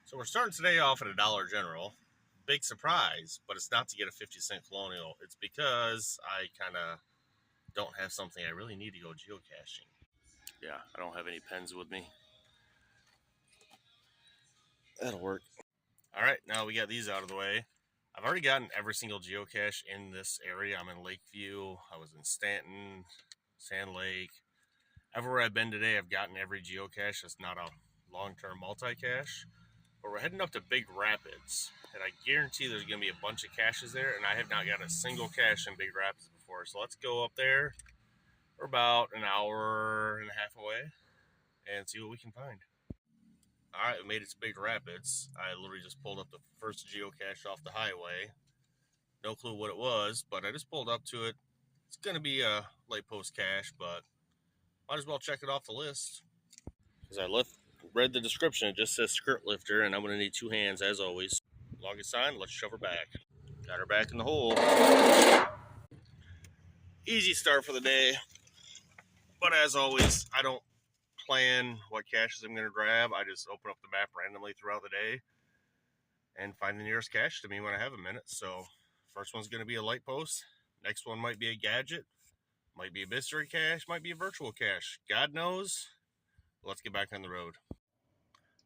So we're starting today off at a Dollar General. Big surprise, but it's not to get a 50-cent colonial. It's because I kind of don't have something I really need to go geocaching. Yeah, I don't have any pens with me. That'll work. All right, now we got these out of the way. I've already gotten every single geocache in this area. I'm in Lakeview. I was in Stanton, Sand Lake. Everywhere I've been today, I've gotten every geocache. It's not a long-term multi-cache. But we're heading up to Big Rapids, and I guarantee there's going to be a bunch of caches there, and I have not got a single cache in Big Rapids before. So let's go up there. We're about an hour and a half away and see what we can find. All right, we made it to Big Rapids. I literally just pulled up the first geocache off the highway. No clue what it was, but I just pulled up to it. It's going to be a light post cache, but might as well check it off the list. Because I read the description, it just says skirt lifter, and I'm going to need two hands as always. Longest sign, let's shove her back. Got her back in the hole. Easy start for the day. But as always, I don't plan what caches I'm going to grab. I just open up the map randomly throughout the day and find the nearest cache to me when I have a minute. So first one's going to be a light post. Next one might be a gadget. Might be a mystery cache. Might be a virtual cache. God knows. Let's get back on the road.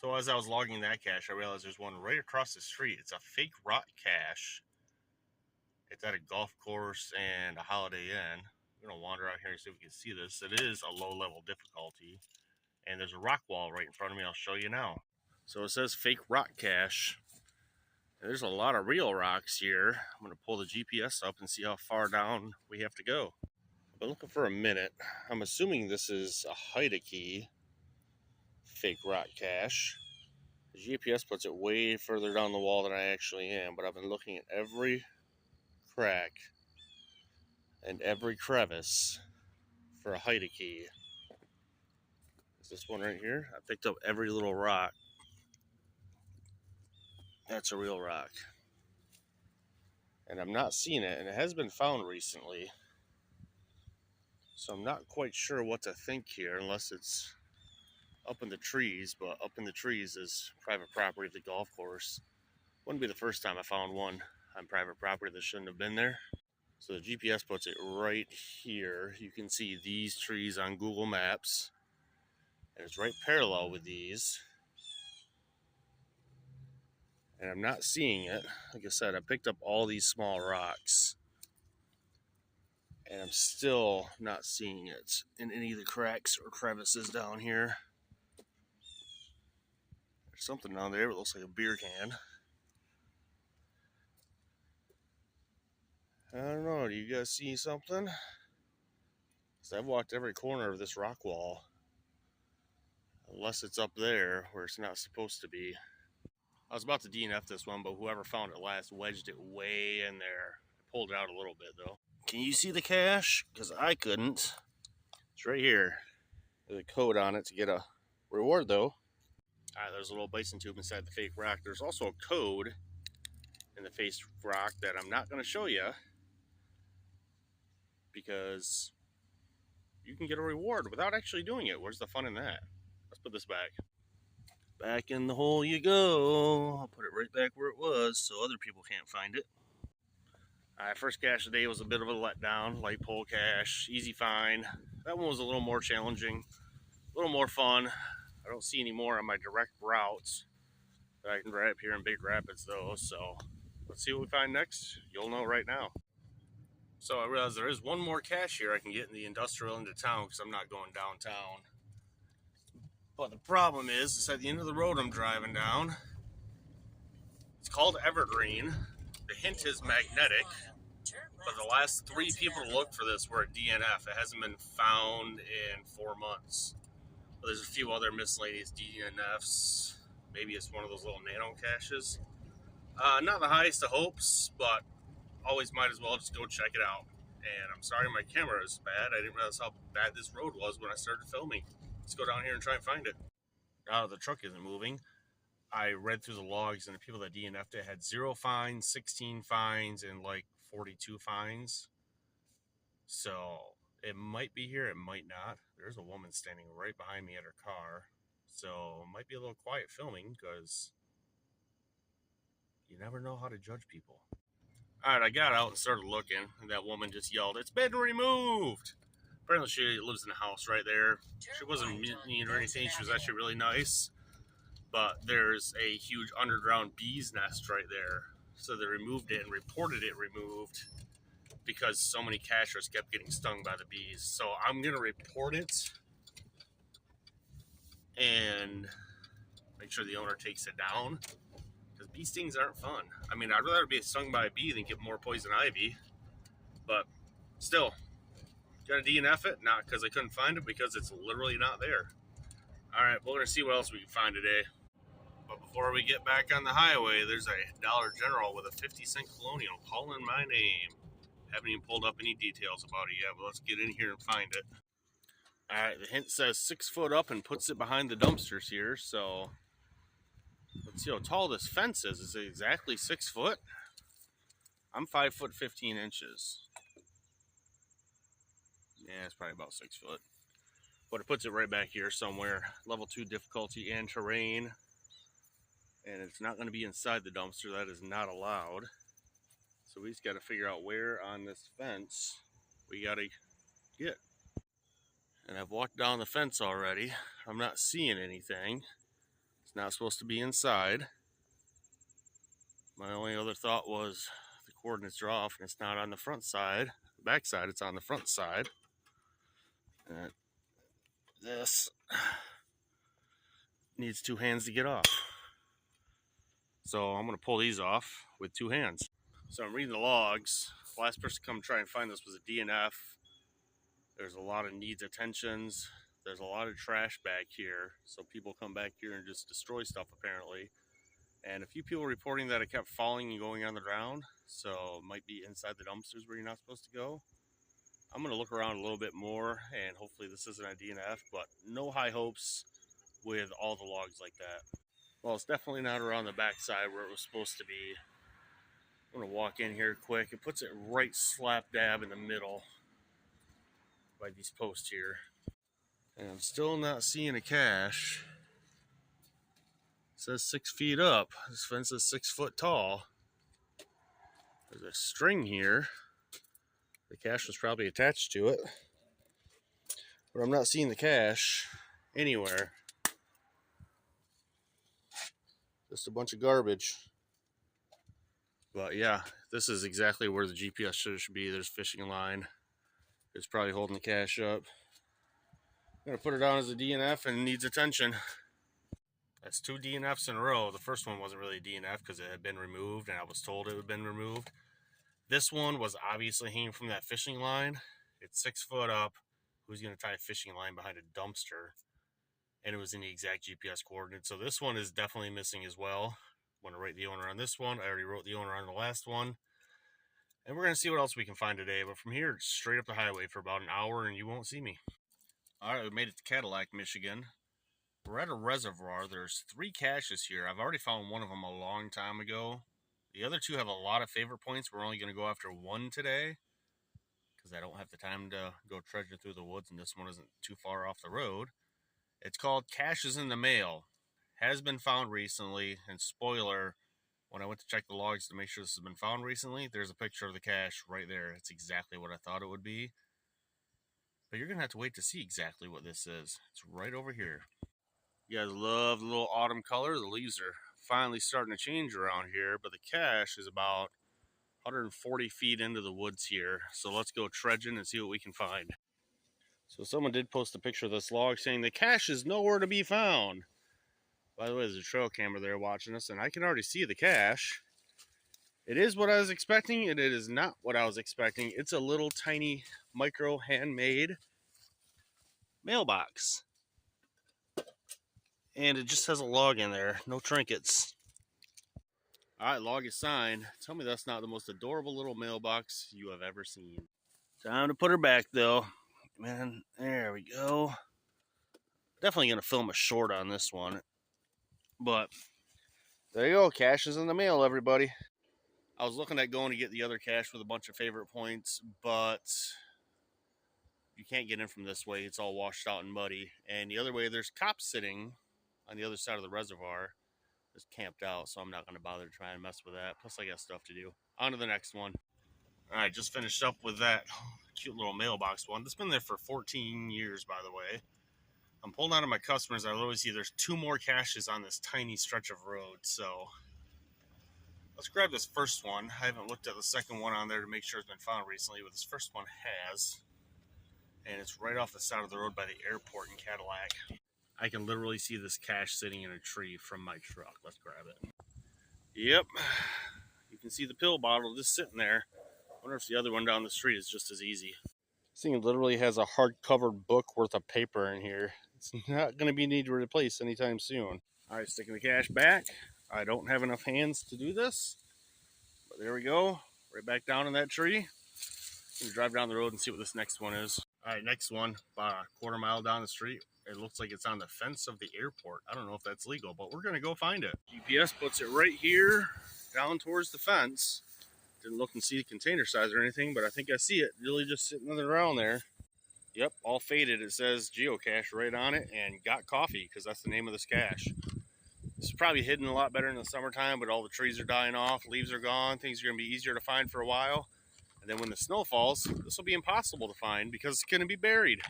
So as I was logging that cache, I realized there's one right across the street. It's a fake rock cache. It's at a golf course and a Holiday Inn. We're going to wander out here and see if we can see this. It is a low-level difficulty. And there's a rock wall right in front of me. I'll show you now. So it says fake rock cache. And there's a lot of real rocks here. I'm going to pull the GPS up and see how far down we have to go. I've been looking for a minute. I'm assuming this is a hide-a-key fake rock cache. The GPS puts it way further down the wall than I actually am, but I've been looking at every crack and every crevice for a hide-a-key. Is this one right here? I picked up every little rock. That's a real rock. And I'm not seeing it, and it has been found recently. So I'm not quite sure what to think here, unless it's up in the trees, but up in the trees is private property of the golf course. Wouldn't be the first time I found one on private property that shouldn't have been there. So the GPS puts it right here. You can see these trees on Google Maps. And it's right parallel with these. And I'm not seeing it. Like I said, I picked up all these small rocks. And I'm still not seeing it in any of the cracks or crevices down here. There's something down there. It looks like a beer can. I don't know. Do you guys see something? Because I've walked every corner of this rock wall. Unless it's up there where it's not supposed to be. I was about to DNF this one, but whoever found it last wedged it way in there. I pulled it out a little bit, though. Can you see the cache? Because I couldn't. It's right here. There's a code on it to get a reward, though. Alright, there's a little bison tube inside the fake rock. There's also a code in the fake rock that I'm not going to show you. Because you can get a reward without actually doing it. Where's the fun in that? Let's put this back. Back in the hole you go. I'll put it right back where it was so other people can't find it. Alright, first cache today was a bit of a letdown. Light pole cache, easy find. That one was a little more challenging, a little more fun. I don't see any more on my direct routes that I can grab here in Big Rapids though, so let's see what we find next. You'll know right now. So I realized there is one more cache here I can get in the industrial end of town because I'm not going downtown. But the problem is, it's at the end of the road I'm driving down. It's called Evergreen. The hint is magnetic. But the last 3 people to look for this were at DNF. It hasn't been found in 4 months. But there's a few other miscellaneous DNFs. Maybe it's one of those little nano caches. Not the highest of hopes, but always might as well just go check it out. And I'm sorry my camera is bad. I didn't realize how bad this road was when I started filming. Let's go down here and try and find it. The truck isn't moving. I read through the logs, and the people that DNF'd it had 0 fines, 16 fines, and like 42 fines. So it might be here, it might not. There's a woman standing right behind me at her car. So it might be a little quiet filming because You never know how to judge people. All right, I got out and started looking, and that woman just yelled, "It's been removed!" Apparently, she lives in a house right there. She wasn't mean or anything. She was actually really nice. But there's a huge underground bee's nest right there. So they removed it and reported it removed because so many cachers kept getting stung by the bees. So I'm going to report it and make sure the owner takes it down, because bee stings aren't fun. I mean, I'd rather be stung by a bee than get more poison ivy, but still, got to DNF it, not because I couldn't find it, because it's literally not there. All right, we're going to see what else we can find today. But before we get back on the highway, there's a Dollar General with a 50-cent colonial calling my name. Haven't even pulled up any details about it yet, but let's get in here and find it. All right, the hint says 6 foot up and puts it behind the dumpsters here, so let's see how tall this fence is. Is it exactly 6 foot? I'm 5 foot 15 inches. Yeah, it's probably about 6 foot. But it puts it right back here somewhere. Level 2 difficulty and terrain. And it's not going to be inside the dumpster. That is not allowed. So we just got to figure out where on this fence we got to get. And I've walked down the fence already. I'm not seeing anything. It's not supposed to be inside. My only other thought was the coordinates are off and it's not on the front side. The back side, it's on the front side. And this needs 2 hands to get off. So I'm going to pull these off with 2 hands. So I'm reading the logs. The last person to come try and find this was a DNF. There's a lot of needs attentions. There's a lot of trash back here. So people come back here and just destroy stuff apparently. And a few people reporting that it kept falling and going on the ground. So it might be inside the dumpsters where you're not supposed to go. I'm going to look around a little bit more and hopefully this isn't a DNF, but no high hopes with all the logs like that. Well, it's definitely not around the back side where it was supposed to be. I'm going to walk in here quick. It puts it right slap dab in the middle by these posts here. And I'm still not seeing a cache. It says 6 feet up. This fence is 6 foot tall. There's a string here. The cache was probably attached to it. But I'm not seeing the cache anywhere. Just a bunch of garbage. But yeah, this is exactly where the GPS should be. There's fishing line. It's probably holding the cache up. I'm going to put it on as a DNF and needs attention. That's 2 DNFs in a row. The first one wasn't really a DNF because it had been removed and I was told it had been removed. This one was obviously hanging from that fishing line. It's 6 foot up. Who's going to tie a fishing line behind a dumpster? And it was in the exact GPS coordinates. So this one is definitely missing as well. I'm going to rate the owner on this one. I already wrote the owner on the last one. And we're going to see what else we can find today. But from here, straight up the highway for about an hour and you won't see me. All right, we made it to Cadillac, Michigan. We're at a reservoir. There's 3 caches here. I've already found one of them a long time ago. The other 2 have a lot of favorite points. We're only going to go after 1 today because I don't have the time to go trudging through the woods, and this one isn't too far off the road. It's called Caches in the Mail. Has been found recently, and spoiler, when I went to check the logs to make sure this has been found recently, there's a picture of the cache right there. It's exactly what I thought it would be. But you're going to have to wait to see exactly what this is. It's right over here. You guys love the little autumn color. The leaves are finally starting to change around here, but the cache is about 140 feet into the woods here. So let's go trudging and see what we can find. So someone did post a picture of this log saying the cache is nowhere to be found. By the way, there's a trail camera there watching us, and I can already see the cache. It is what I was expecting, and it is not what I was expecting. It's a little tiny micro handmade mailbox. And it just has a log in there, no trinkets. All right, log is signed. Tell me that's not the most adorable little mailbox you have ever seen. Time to put her back, though. Man, there we go. Definitely going to film a short on this one. But there you go. Cache is in the mail, everybody. I was looking at going to get the other cache with a bunch of favorite points, but you can't get in from this way. It's all washed out and muddy. And the other way, there's cops sitting on the other side of the reservoir. It's camped out, so I'm not going to bother trying to mess with that. Plus, I got stuff to do. On to the next one. All right, just finished up with that cute little mailbox one. That's been there for 14 years, by the way. I'm pulling out of my customers. I literally see there's 2 more caches on this tiny stretch of road. So let's grab this first one. I haven't looked at the second one on there to make sure it's been found recently, but this first one has. And it's right off the side of the road by the airport in Cadillac. I can literally see this cache sitting in a tree from my truck. Let's grab it. Yep. You can see the pill bottle just sitting there. I wonder if the other one down the street is just as easy. This thing literally has a hard-covered book worth of paper in here. It's not going to be needed to replace anytime soon. All right, sticking the cache back. I don't have enough hands to do this. But there we go. Right back down in that tree. I'm going to drive down the road and see what this next one is. All right, next one. About a quarter mile down the street. It looks like it's on the fence of the airport. I don't know if that's legal, but we're going to go find it. GPS puts it right here down towards the fence. Didn't look and see the container size or anything, but I think I see it really just sitting around there. Yep, all faded. It says geocache right on it, and got coffee because that's the name of this cache. This is probably hidden a lot better in the summertime, but all the trees are dying off, leaves are gone, things are going to be easier to find for a while. And then when the snow falls, this will be impossible to find because it's going to be buried.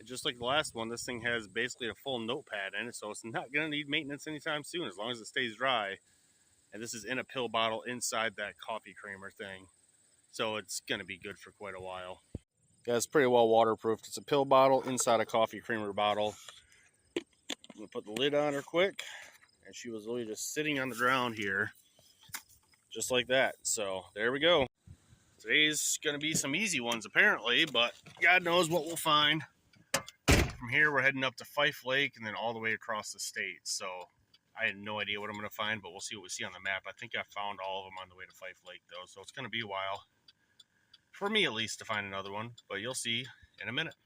And just like the last one, this thing has basically a full notepad in it, so it's not going to need maintenance anytime soon as long as it stays dry. And this is in a pill bottle inside that coffee creamer thing. So it's going to be good for quite a while. Yeah, it's pretty well waterproofed. It's a pill bottle inside a coffee creamer bottle. I'm going to put the lid on her quick. And she was literally just sitting on the ground here. Just like that. So there we go. Today's going to be some easy ones apparently, but God knows what we'll find. From here, we're heading up to Fife Lake and then all the way across the state. So I had no idea what I'm going to find, but we'll see what we see on the map. I think I found all of them on the way to Fife Lake, though, so it's going to be a while. For me, at least, to find another one, but you'll see in a minute.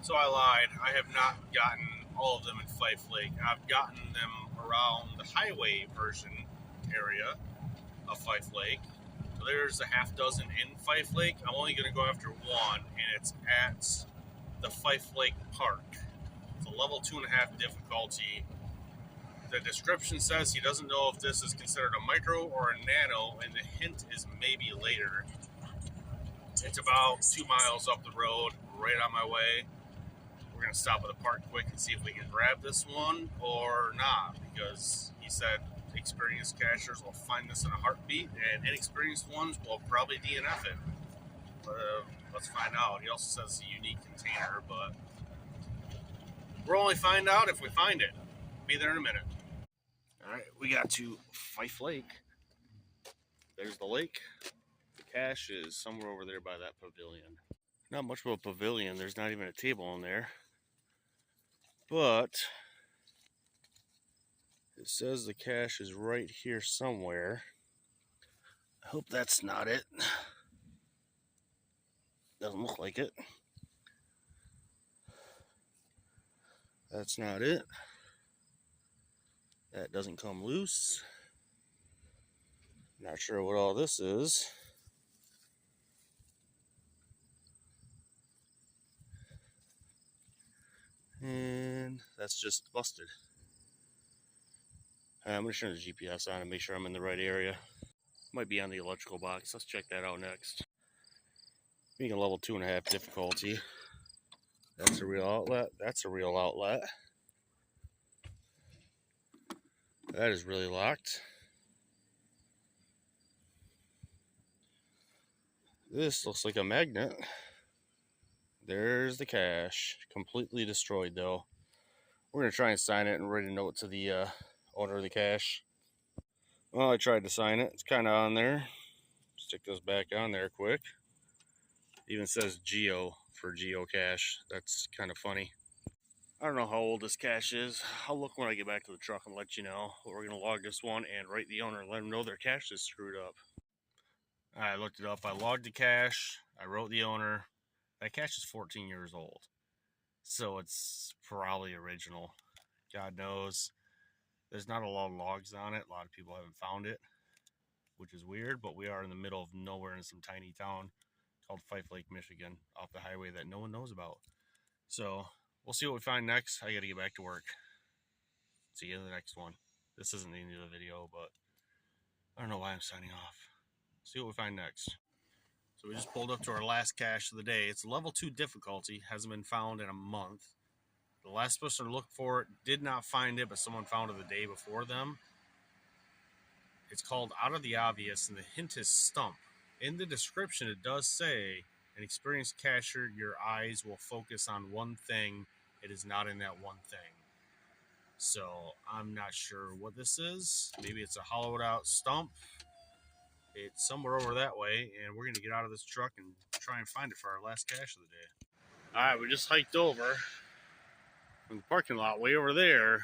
So I lied. I have not gotten all of them in Fife Lake. I've gotten them around the highway version area of Fife Lake. So there's a half dozen in Fife Lake. I'm only going to go after one, and it's at the Fife Lake Park. It's a level 2.5 difficulty. The description says he doesn't know if this is considered a micro or a nano, and the hint is maybe later. It's about 2 miles up the road, right on my way. We're going to stop at the park quick and see if we can grab this one or not, because he said experienced cachers will find this in a heartbeat, and inexperienced ones will probably DNF it. Let's find out. He also says it's a unique container, but we'll only find out if we find it. Be there in a minute. All right, we got to Fife Lake. There's the lake. The cache is somewhere over there by that pavilion. Not much of a pavilion. There's not even a table in there. But it says the cache is right here somewhere. I hope that's not it. Doesn't look like it. That's not it. That doesn't come loose. Not sure what all this is. And that's just busted. I'm going to turn the GPS on and make sure I'm in the right area. Might be on the electrical box. Let's check that out next. Being a level 2.5 difficulty. That's a real outlet. That's a real outlet. That is really locked. This looks like a magnet. There's the cache. Completely destroyed though. We're going to try and sign it and write a note to the owner of the cache. Well, I tried to sign it. It's kind of on there. Stick this back on there quick. It even says Geo for geocache. That's kind of funny. I don't know how old this cache is. I'll look when I get back to the truck and let you know. But we're going to log this one and write the owner and let him know their cache is screwed up. I looked it up. I logged the cache. I wrote the owner. That cache is 14 years old. So it's probably original. God knows. There's not a lot of logs on it. A lot of people haven't found it, which is weird, but we are in the middle of nowhere in some tiny town called Fife Lake, Michigan, off the highway that no one knows about. So we'll see what we find next. I got to get back to work. See you in the next one. This isn't the end of the video, but I don't know why I'm signing off. See what we find next. So we just pulled up to our last cache of the day. It's level 2 difficulty. Hasn't been found in a month. The last person to look for it did not find it, but someone found it the day before them. It's called Out of the Obvious, and the hint is stump. In the description, it does say, an experienced cacher, your eyes will focus on one thing. It is not in that one thing. So I'm not sure what this is. Maybe it's a hollowed out stump. It's somewhere over that way, and we're going to get out of this truck and try and find it for our last cache of the day. All right, we just hiked over from the parking lot way over there.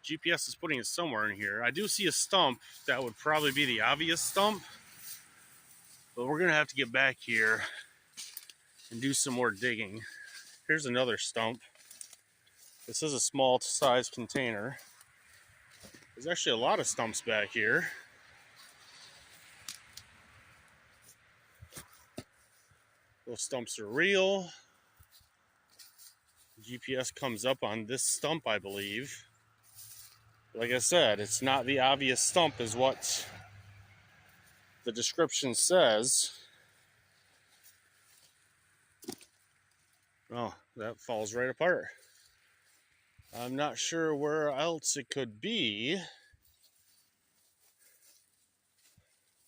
GPS is putting it somewhere in here. I do see a stump. That would probably be the obvious stump. But we're going to have to get back here and do some more digging. Here's another stump. This is a small size container. There's actually a lot of stumps back here. Those stumps are real. GPS comes up on this stump, I believe. Like I said, it's not the obvious stump is what the description says. Oh, that falls right apart. I'm not sure where else it could be.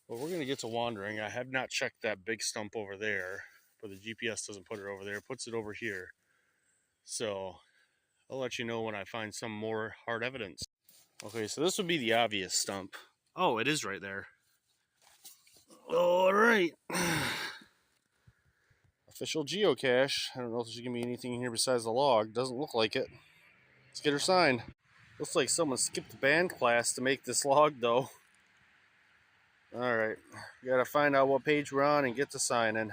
But we're going to get to wandering. I have not checked that big stump over there, but the GPS doesn't put it over there. It puts it over here. So I'll let you know when I find some more hard evidence. Okay, so this would be the obvious stump. Oh, it is right there. All right. Official geocache. I don't know if there's going to be anything in here besides the log. Doesn't look like it. Let's get her signed. Looks like someone skipped the band class to make this log, though. All right. We got to find out what page we're on and get to signing.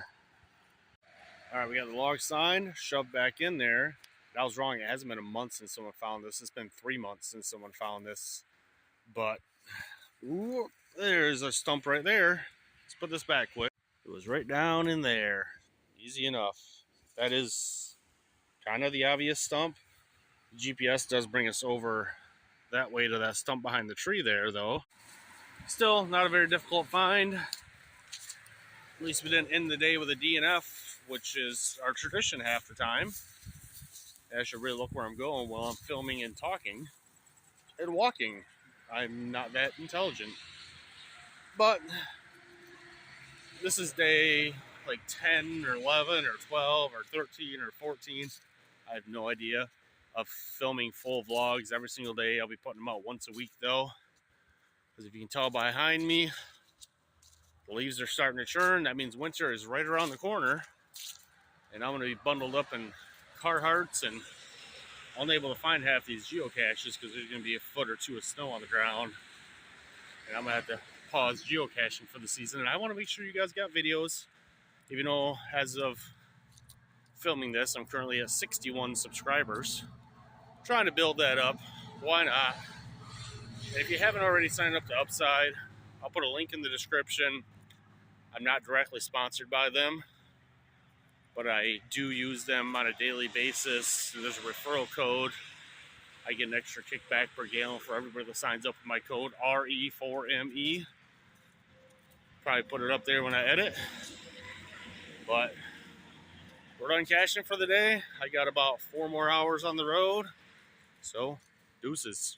All right, we got the log signed, shoved back in there. I was wrong. It hasn't been a month since someone found this. It's been 3 months since someone found this. But, ooh, there's a stump right there. Let's put this back quick. It was right down in there. Easy enough. That is kind of the obvious stump. The GPS does bring us over that way to that stump behind the tree there, though. Still, not a very difficult find. At least we didn't end the day with a DNF, which is our tradition half the time. I should really look where I'm going while I'm filming and talking and walking. I'm not that intelligent. But this is day like 10 or 11 or 12 or 13 or 14. I have no idea of filming full vlogs every single day. I'll be putting them out once a week though. Because if you can tell behind me, the leaves are starting to churn. That means winter is right around the corner. And I'm going to be bundled up in Carhartts and unable to find half these geocaches because there's going to be a foot or two of snow on the ground. And I'm going to have to pause geocaching for the season. And I want to make sure you guys got videos. Even though as of filming this, I'm currently at 61 subscribers. I'm trying to build that up. Why not? And if you haven't already signed up to Upside, I'll put a link in the description. I'm not directly sponsored by them, but I do use them on a daily basis. There's a referral code. I get an extra kickback per gallon for everybody that signs up with my code RE4ME. Probably put it up there when I edit. But we're done caching for the day. I got about 4 more hours on the road. So, deuces.